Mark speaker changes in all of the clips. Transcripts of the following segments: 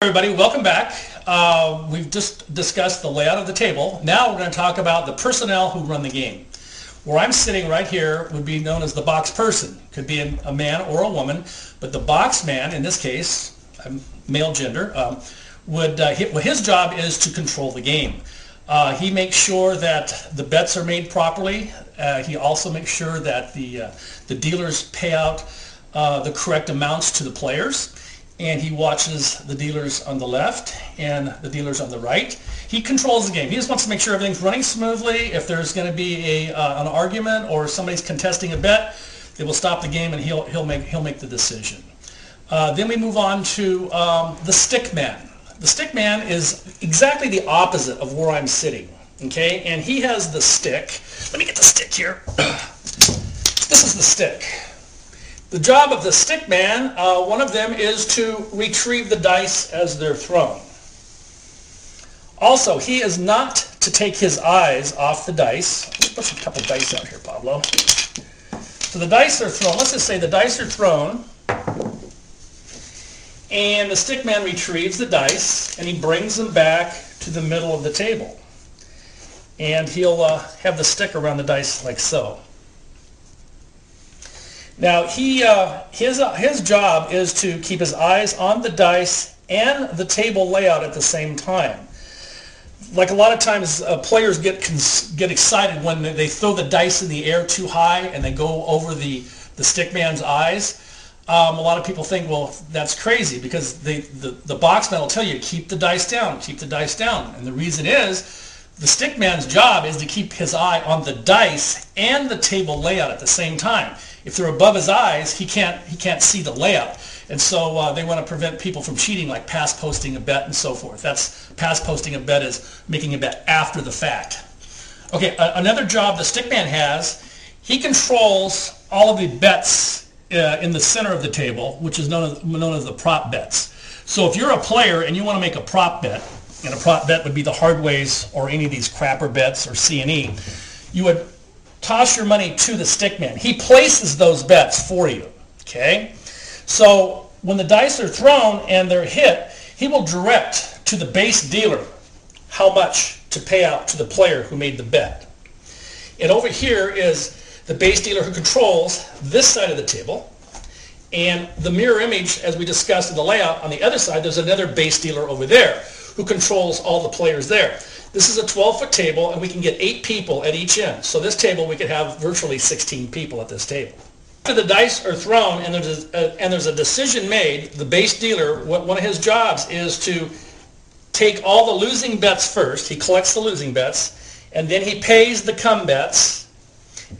Speaker 1: Everybody, welcome back. We've just discussed the layout of the table. Now we're going to talk about the personnel who run the game. Where I'm sitting right here would be known as the box person. Could be a man or a woman, but the box man, in this case, male gender, his job is to control the game. He makes sure that the bets are made properly. He also makes sure that the dealers pay out the correct amounts to the players. And he watches the dealers on the left and the dealers on the right. He controls the game. He just wants to make sure everything's running smoothly. If there's going to be an argument or somebody's contesting a bet, they will stop the game and he'll make the decision. Then we move on to the stick man. The stick man is exactly the opposite of where I'm sitting. Okay, and he has the stick. Let me get the stick here. This is the stick. The job of the stick man, one of them is to retrieve the dice as they're thrown. Also, he is not to take his eyes off the dice. Let's put a couple dice out here, Pablo. So the dice are thrown. Let's just say the dice are thrown, and the stick man retrieves the dice, and he brings them back to the middle of the table. And he'll have the stick around the dice like so. Now, his job is to keep his eyes on the dice and the table layout at the same time. Like a lot of times, players get excited when they throw the dice in the air too high and they go over the stick man's eyes. A lot of people think, well, that's crazy because the boxman will tell you, keep the dice down, keep the dice down. And the reason is, the stick man's job is to keep his eye on the dice and the table layout at the same time. If they're above his eyes, he can't see the layout. And so they want to prevent people from cheating, like pass posting a bet and so forth. Pass posting a bet is making a bet after the fact. Okay, another job the stick man has, he controls all of the bets in the center of the table, which is known as the prop bets. So if you're a player and you want to make a prop bet, and a prop bet would be the hardways or any of these crapper bets or C&E, you would toss your money to the stick man. He places those bets for you, okay? So when the dice are thrown and they're hit, he will direct to the base dealer how much to pay out to the player who made the bet. And over here is the base dealer who controls this side of the table. And the mirror image, as we discussed in the layout, on the other side, there's another base dealer over there who controls all the players there. This is a 12-foot table, and we can get 8 people at each end. So this table, we could have virtually 16 people at this table. After the dice are thrown and there's a decision made, the base dealer, one of his jobs is to take all the losing bets first. He collects the losing bets, and then he pays the come bets,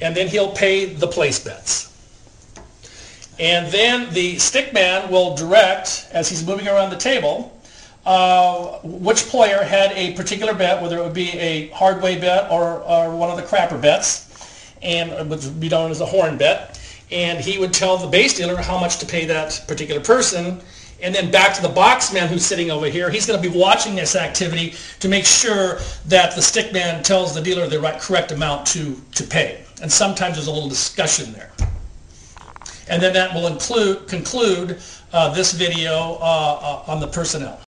Speaker 1: and then he'll pay the place bets. And then the stick man will direct, as he's moving around the table, which player had a particular bet, whether it would be a hardway bet or one of the crapper bets, and it would be known as a horn bet. And he would tell the base dealer how much to pay that particular person. And then back to the boxman who's sitting over here, he's going to be watching this activity to make sure that the stick man tells the dealer the correct amount to pay. And sometimes there's a little discussion there. And then that will conclude this video on the personnel.